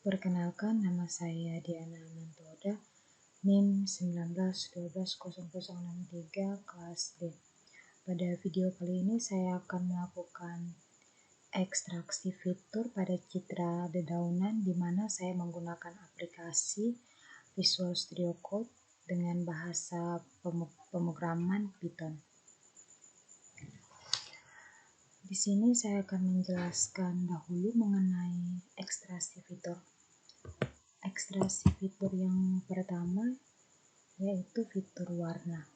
Perkenalkan, nama saya Diana Mantoda, NIM 19120063 kelas D. Pada video kali ini saya akan melakukan ekstraksi fitur pada citra dedaunan di mana saya menggunakan aplikasi Visual Studio Code dengan bahasa pemrograman Python. Di sini saya akan menjelaskan dahulu mengenai ekstraksi fitur. Ekstraksi fitur yang pertama yaitu fitur warna.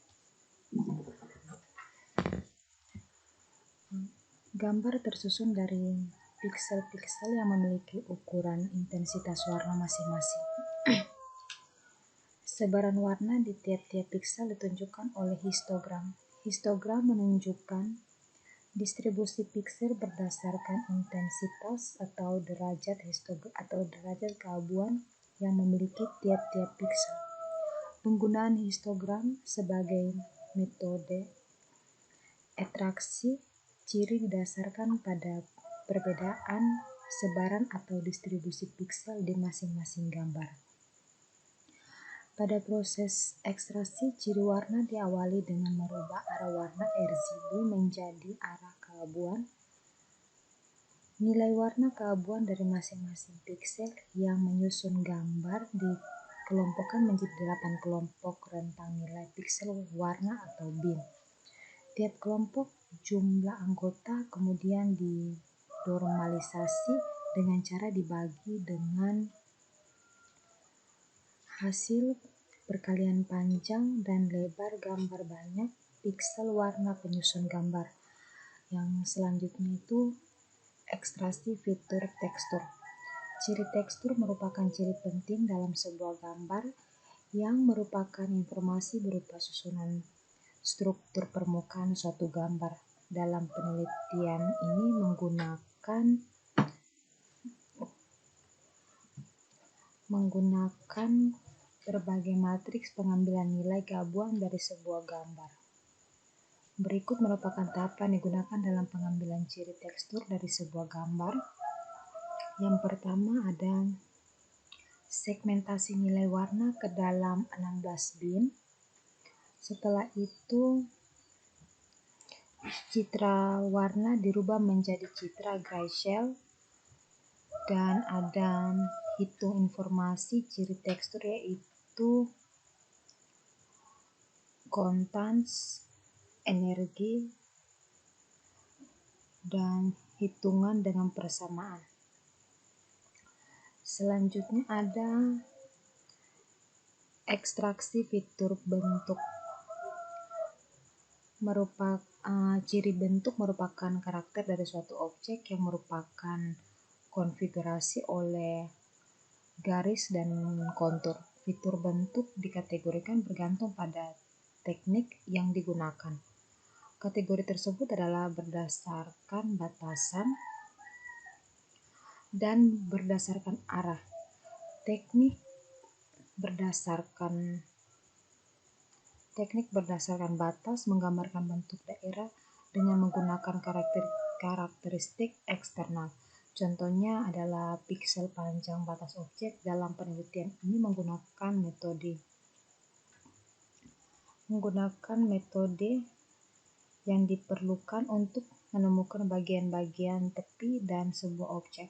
Gambar tersusun dari piksel-piksel yang memiliki ukuran intensitas warna masing-masing. Sebaran warna di tiap-tiap piksel ditunjukkan oleh histogram. Histogram menunjukkan distribusi piksel berdasarkan intensitas atau derajat keabuan yang memiliki tiap-tiap piksel. Penggunaan histogram sebagai metode ekstraksi ciri didasarkan pada perbedaan sebaran atau distribusi piksel di masing-masing gambar. Pada proses ekstraksi, ciri warna diawali dengan merubah arah warna RGB menjadi arah keabuan. Nilai warna keabuan dari masing-masing piksel yang menyusun gambar dikelompokkan menjadi 8 kelompok rentang nilai piksel warna atau bin. Tiap kelompok jumlah anggota kemudian dinormalisasi dengan cara dibagi dengan hasil perkalian panjang dan lebar gambar banyak piksel warna penyusun gambar. Yang selanjutnya itu ekstraksi fitur tekstur. Ciri tekstur merupakan ciri penting dalam sebuah gambar yang merupakan informasi berupa susunan struktur permukaan suatu gambar. Dalam penelitian ini menggunakan berbagai matriks pengambilan nilai keabuan dari sebuah gambar. Berikut merupakan tahapan digunakan dalam pengambilan ciri tekstur dari sebuah gambar. Yang pertama ada segmentasi nilai warna ke dalam 16 bin. Setelah itu citra warna dirubah menjadi citra grayscale dan ada hitung informasi ciri tekstur yaitu kontans, energi, dan hitungan dengan persamaan. Selanjutnya ada ekstraksi fitur bentuk. Ciri bentuk merupakan karakter dari suatu objek yang merupakan konfigurasi oleh garis dan kontur. Fitur bentuk dikategorikan bergantung pada teknik yang digunakan. Kategori tersebut adalah berdasarkan batasan dan berdasarkan arah. Teknik berdasarkan batas menggambarkan bentuk daerah dengan menggunakan karakteristik eksternal. Contohnya adalah piksel panjang batas objek. Dalam penelitian ini menggunakan metode yang diperlukan untuk menemukan bagian-bagian tepi dan sebuah objek.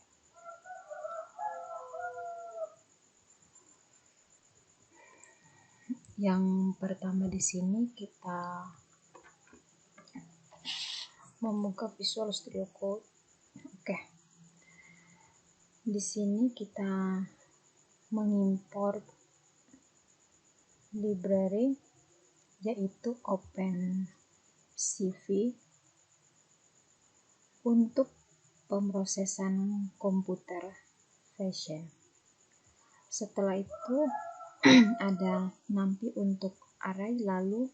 Yang pertama di sini kita membuka Visual Studio Code. Di sini kita mengimport library yaitu OpenCV untuk pemrosesan komputer vision. Setelah itu ada NumPy untuk array, lalu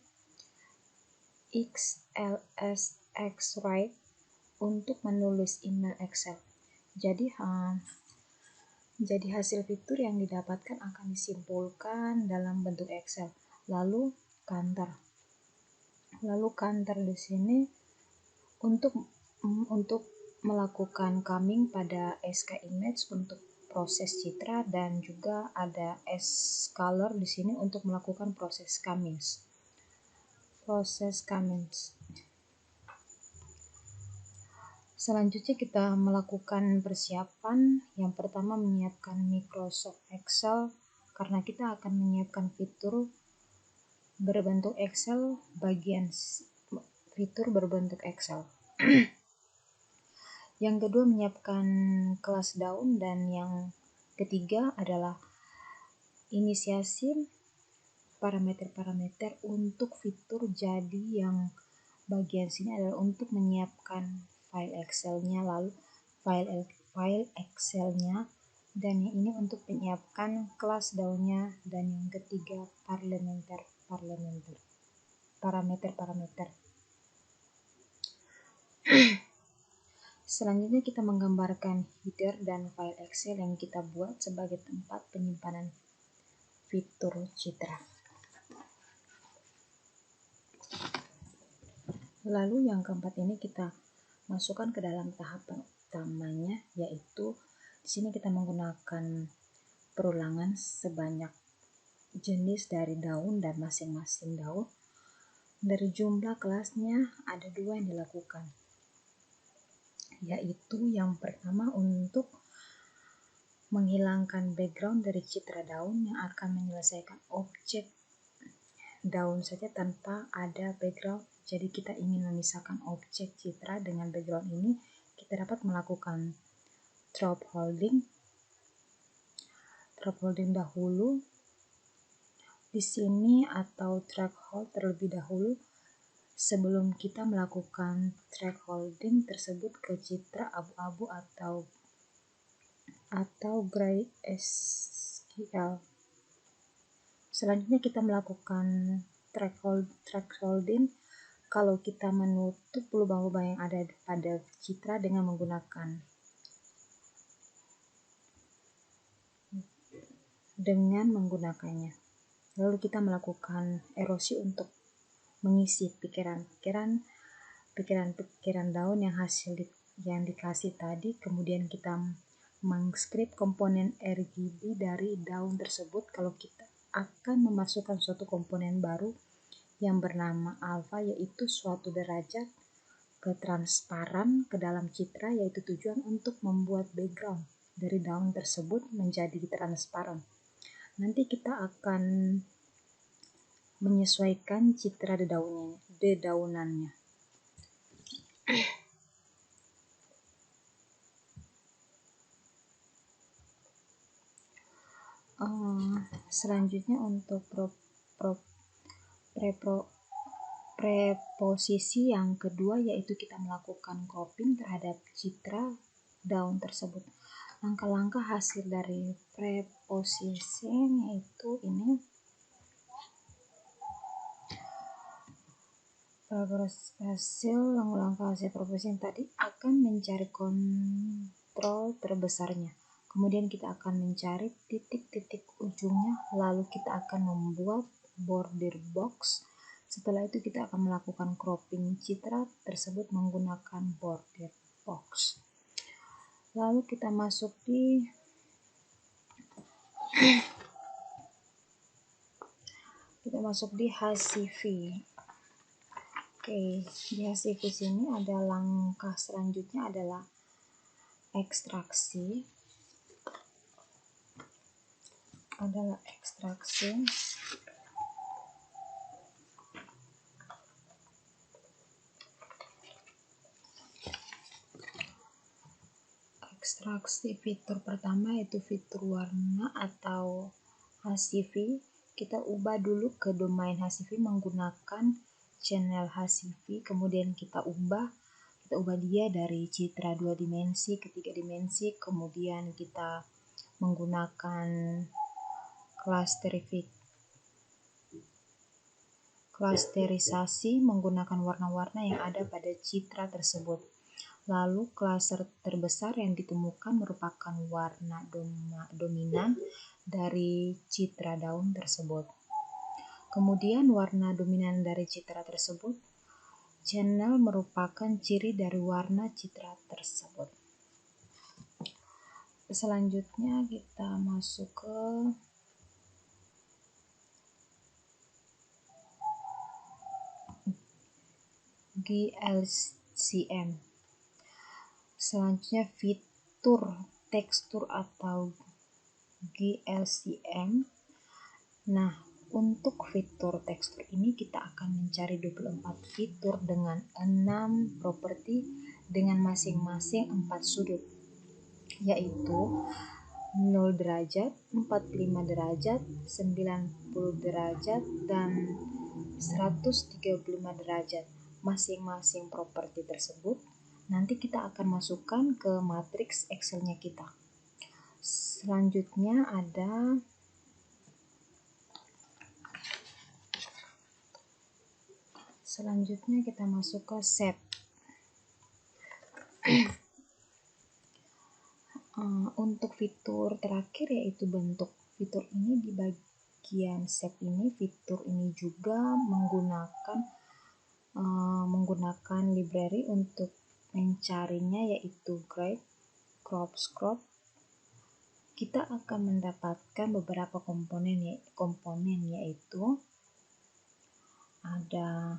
XLSX-write untuk menulis email Excel. Jadi hasil fitur yang didapatkan akan disimpulkan dalam bentuk Excel. Lalu counter di sini untuk melakukan coming pada SK image untuk proses citra, dan juga ada S-color di sini untuk melakukan proses Cummins. Selanjutnya kita melakukan persiapan. Yang pertama menyiapkan Microsoft Excel, karena kita akan menyiapkan fitur berbentuk Excel, fitur berbentuk Excel. Yang kedua menyiapkan kelas daun, dan yang ketiga adalah inisiasi parameter-parameter untuk fitur. Jadi yang bagian sini adalah untuk menyiapkan file Excel-nya, lalu file Excel-nya, dan yang ini untuk menyiapkan kelas daunnya, dan yang ketiga parameter. Selanjutnya kita menggambarkan header dan file Excel yang kita buat sebagai tempat penyimpanan fitur citra. Lalu yang keempat ini kita masukkan ke dalam tahapan utamanya, yaitu di sini kita menggunakan perulangan sebanyak jenis dari daun dan masing-masing daun. Dari jumlah kelasnya ada 2 yang dilakukan, yaitu yang pertama untuk menghilangkan background dari citra daun yang akan menyelesaikan objek daun saja tanpa ada background. Jadi kita ingin memisahkan objek citra dengan background ini, kita dapat melakukan drop holding dahulu di sini, atau drag hold terlebih dahulu sebelum kita melakukan drag holding tersebut ke citra abu-abu atau gray SQL. Selanjutnya kita melakukan drag holding kalau kita menutup lubang-lubang yang ada pada citra dengan menggunakannya. Lalu kita melakukan erosi untuk mengisi pikiran daun yang dikasih tadi. Kemudian kita mengskrip komponen RGB dari daun tersebut kalau kita akan memasukkan suatu komponen baru yang bernama alpha, yaitu suatu derajat ketransparan ke dalam citra, yaitu tujuan untuk membuat background dari daun tersebut menjadi transparan. Nanti kita akan menyesuaikan citra dedaunannya. Selanjutnya untuk preposisi yang kedua, yaitu kita melakukan cropping terhadap citra daun tersebut. Langkah-langkah hasil dari preposition yaitu ini. Langkah hasil preposition tadi akan mencari kontrol terbesarnya. Kemudian kita akan mencari titik-titik ujungnya, lalu kita akan membuat border box. Setelah itu kita akan melakukan cropping citra tersebut menggunakan border box. Lalu kita masuk di HCV. Di HCV sini ada langkah selanjutnya adalah ekstraksi. Ekstraksi fitur pertama yaitu fitur warna atau HCV. Kita ubah dulu ke domain HCV menggunakan channel HCV, kemudian kita ubah dia dari citra 2 dimensi ke 3 dimensi, kemudian kita menggunakan klasterisasi menggunakan warna-warna yang ada pada citra tersebut. Lalu klaster terbesar yang ditemukan merupakan warna dominan dari citra daun tersebut. Kemudian warna dominan dari citra tersebut, channel merupakan ciri dari warna citra tersebut. Selanjutnya kita masuk ke GLCM. Selanjutnya fitur tekstur atau GLCM. Nah, untuk fitur tekstur ini kita akan mencari 24 fitur dengan 6 properti dengan masing-masing 4 sudut, yaitu 0 derajat, 45 derajat, 90 derajat, dan 135 derajat. Masing-masing properti tersebut nanti kita akan masukkan ke matriks Excel-nya kita. Selanjutnya kita masuk ke set. Untuk fitur terakhir yaitu bentuk. Fitur ini di bagian set ini, fitur ini juga menggunakan library untuk mencarinya, yaitu grade, crop. Kita akan mendapatkan beberapa komponen yaitu ada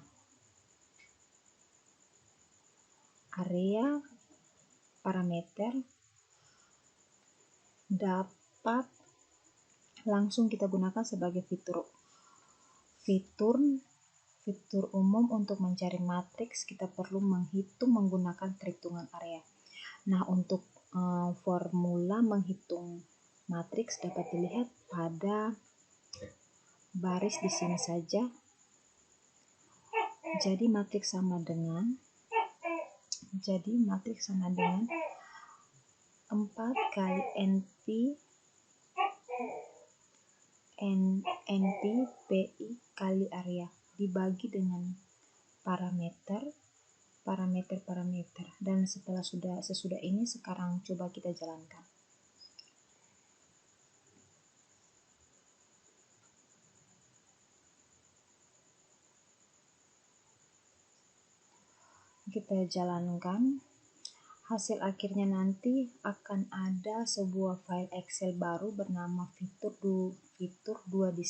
area, parameter, dapat langsung kita gunakan sebagai fitur umum. Untuk mencari matriks kita perlu menghitung menggunakan perhitungan area. Nah, untuk formula menghitung matriks dapat dilihat pada baris di sini saja. Jadi matriks sama dengan 4 kali NP PI kali area dibagi dengan parameter. Dan sesudah ini sekarang coba kita jalankan. Kita jalankan. Hasil akhirnya nanti akan ada sebuah file Excel baru bernama fitur 2 di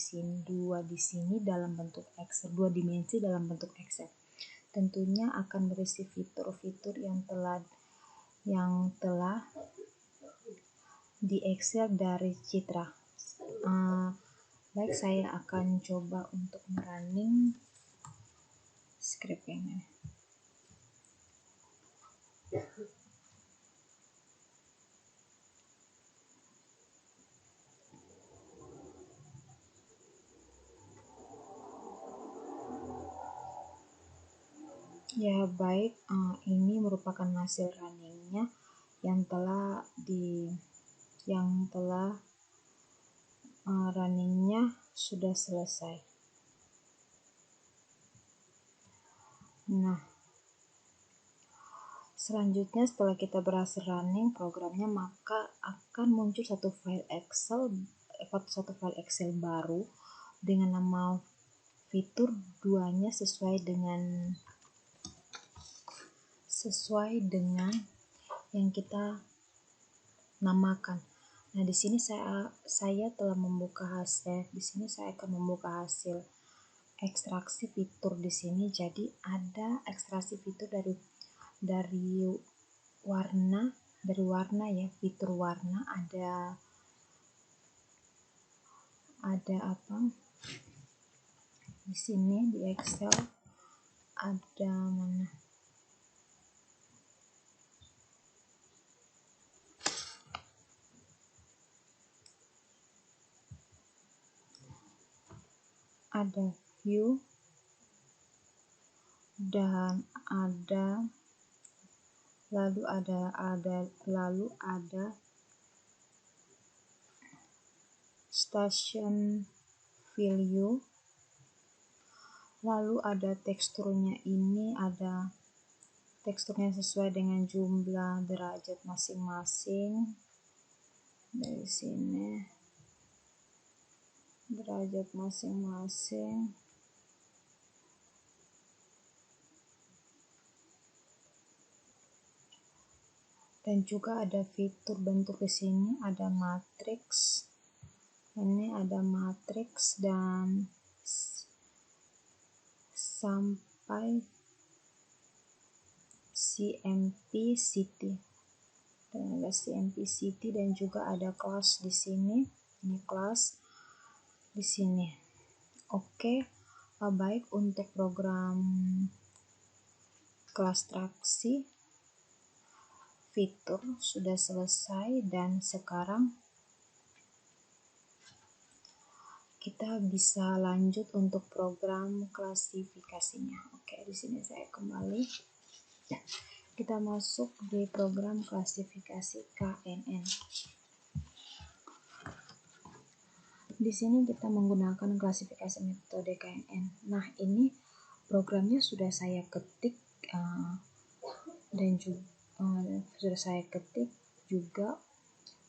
sini dalam bentuk Excel, 2 dimensi dalam bentuk Excel. Tentunya akan berisi fitur-fitur yang telah di Excel dari Citra. Baik, saya akan coba untuk running script ini. Ya baik, ini merupakan hasil runningnya yang telah runningnya sudah selesai. Nah, selanjutnya setelah kita berhasil running programnya, maka akan muncul satu file Excel baru dengan nama fitur 2-nya sesuai dengan yang kita namakan. Nah, di sini saya telah membuka hasil. Di sini saya akan membuka hasil ekstraksi fitur di sini. Jadi ada ekstraksi fitur dari warna ya, fitur warna. Ada apa? Di sini di Excel ada mana? Ada view dan lalu ada station value, lalu ada teksturnya. Ini ada teksturnya sesuai dengan jumlah derajat masing-masing. Dari sini derajat masing-masing. Dan juga ada fitur bentuk di sini, ada matriks. Ini ada matriks dan sampai CMP City. Dan ada CMP City dan juga ada kelas di sini. Ini kelas di sini. Oke, baik untuk program kelas traksi fitur sudah selesai dan sekarang kita bisa lanjut untuk program klasifikasinya. Oke, di sini saya kembali. Kita masuk di program klasifikasi KNN. Di sini kita menggunakan klasifikasi metode KNN. Nah, ini programnya sudah saya ketik dan juga sudah saya ketik juga.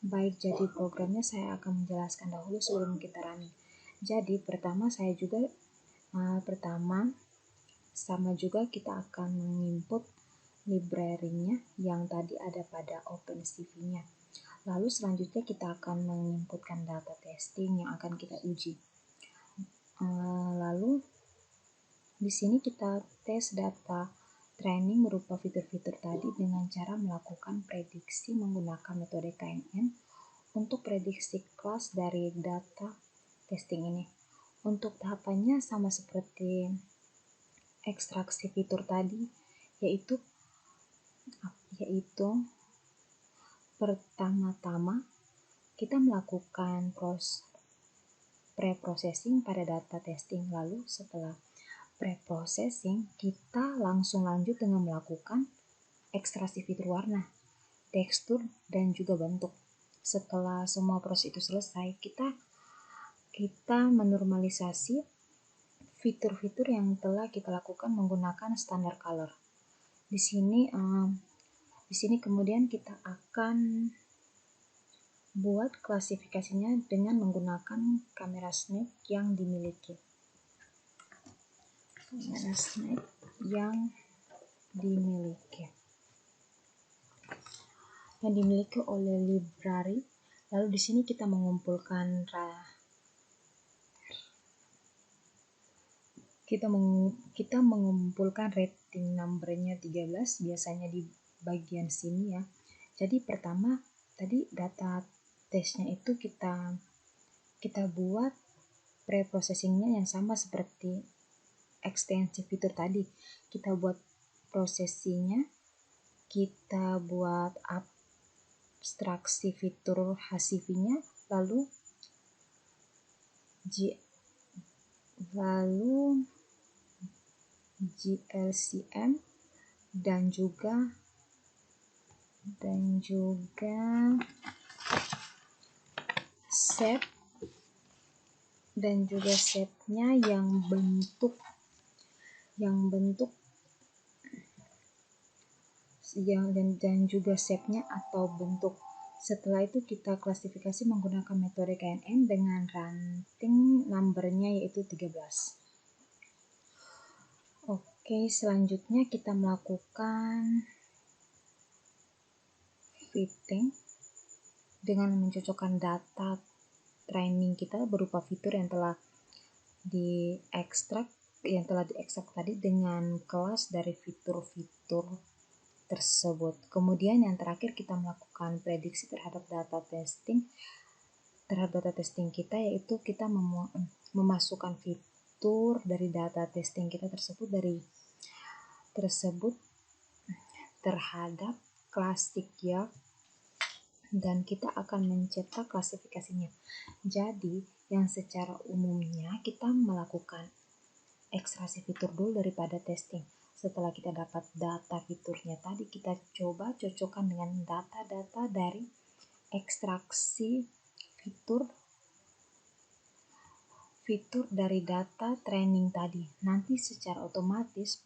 Baik, jadi programnya saya akan menjelaskan dahulu sebelum kita running. Jadi pertama sama juga kita akan menginput library-nya yang tadi ada pada OpenCV-nya. Lalu selanjutnya kita akan menginputkan data testing yang akan kita uji. Lalu di sini kita tes data training berupa fitur-fitur tadi dengan cara melakukan prediksi menggunakan metode KNN untuk prediksi kelas dari data testing ini. Untuk tahapannya sama seperti ekstraksi fitur tadi, yaitu pertama-tama kita melakukan pre-processing pada data testing. Lalu setelah pre-processing, kita langsung lanjut dengan melakukan ekstraksi fitur warna, tekstur, dan juga bentuk. Setelah semua proses itu selesai, kita menormalisasi fitur-fitur yang telah kita lakukan menggunakan standar color. Di sini kemudian kita akan buat klasifikasinya dengan menggunakan kamera snap yang dimiliki. Yang dimiliki oleh library. Lalu di sini kita mengumpulkan rating number-nya 13 biasanya di bagian sini ya. Jadi pertama tadi data tesnya itu kita buat pre-processing-nya yang sama seperti ekstensi fitur tadi. Kita buat prosesinya, kita buat abstraksi fitur HCV-nya, lalu GLCM dan juga shape nya yang bentuk dan juga shape-nya atau bentuk. Setelah itu kita klasifikasi menggunakan metode KNN dengan ranting number-nya yaitu 13. Oke, selanjutnya kita melakukan fitting dengan mencocokkan data training kita berupa fitur yang telah diekstrak tadi dengan kelas dari fitur-fitur tersebut. Kemudian yang terakhir kita melakukan prediksi terhadap data testing kita, yaitu kita memasukkan fitur dari data testing kita tersebut terhadap klasik ya, dan kita akan mencetak klasifikasinya. Jadi yang secara umumnya kita melakukan ekstraksi fitur dulu daripada testing. Setelah kita dapat data fiturnya tadi, kita coba cocokkan dengan data-data dari ekstraksi fitur dari data training tadi. Nanti secara otomatis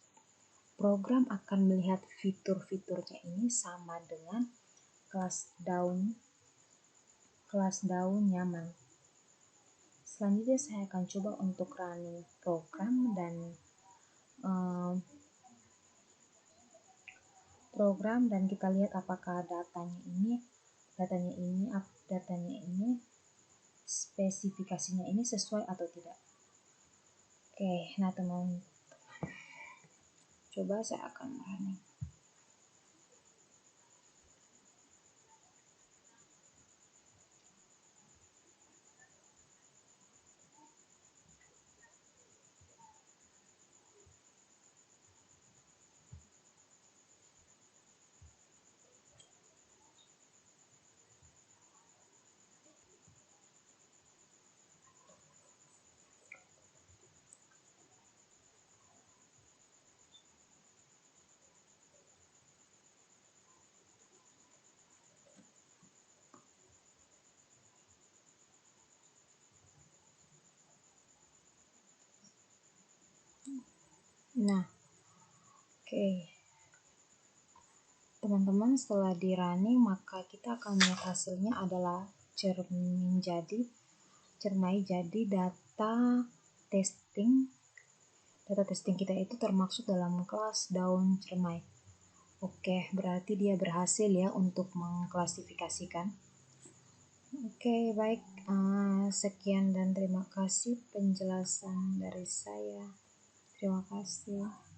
program akan melihat fitur-fiturnya ini sama dengan kelas daun nyaman. Selanjutnya saya akan coba untuk running program dan program dan kita lihat apakah datanya ini spesifikasinya ini sesuai atau tidak. Oke, nah teman, coba saya akan running. Nah, oke. Teman-teman, setelah di running maka kita akan melihat hasilnya adalah cermai jadi data testing kita itu termasuk dalam kelas daun cermai. Oke, berarti dia berhasil ya untuk mengklasifikasikan. Oke, baik. Sekian dan terima kasih penjelasan dari saya. Terima kasih.